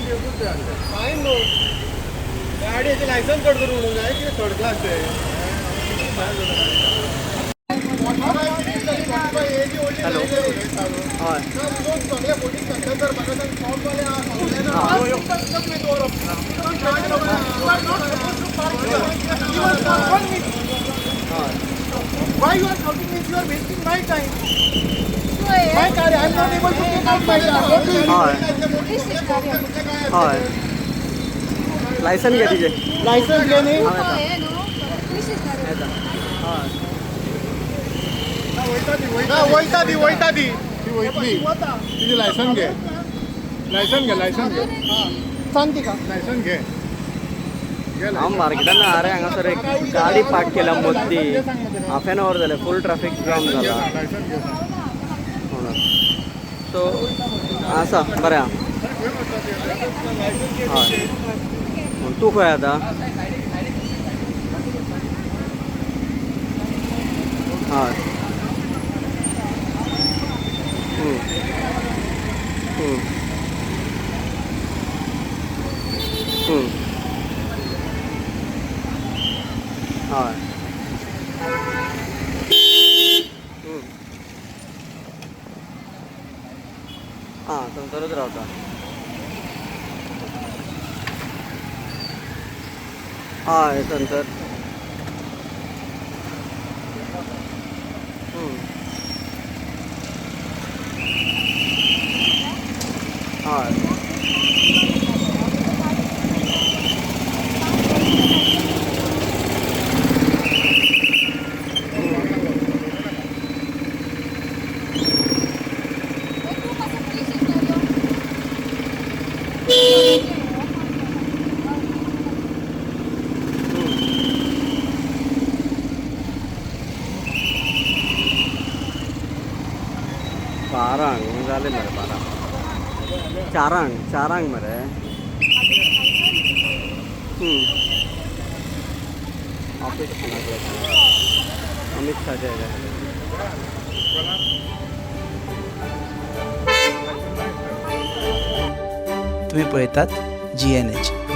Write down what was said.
Fine no गाडीचे licence cut करून म्हणून आहे की थर्ड क्लास आहे हॅलो हय सगळे पोलीस कंडक्टर बघा शॉपवाले Why you are shouting means you are wasting my time. My car, I am not able to take out my car. What do you mean? हय licence घे तिचे License घेणे वैता दी ती वैतली तिचे लायसन घे सांगते का लायसन घे हांव मार्केटान आरे हांगासर एक गाडी पार्क केल्या मद्दी हाफ एन अवर जालें फूल ट्रॅफिक जाम जाला म्हणून सो आसा बरें हय तूं खंय आतां हय हय हां थंयसरूच रावता हय थंयसर हय बारांक जाले मरे बारांक चारांक मरे ऑफिस अमित शाहचे तुम्ही पळयतात GNH.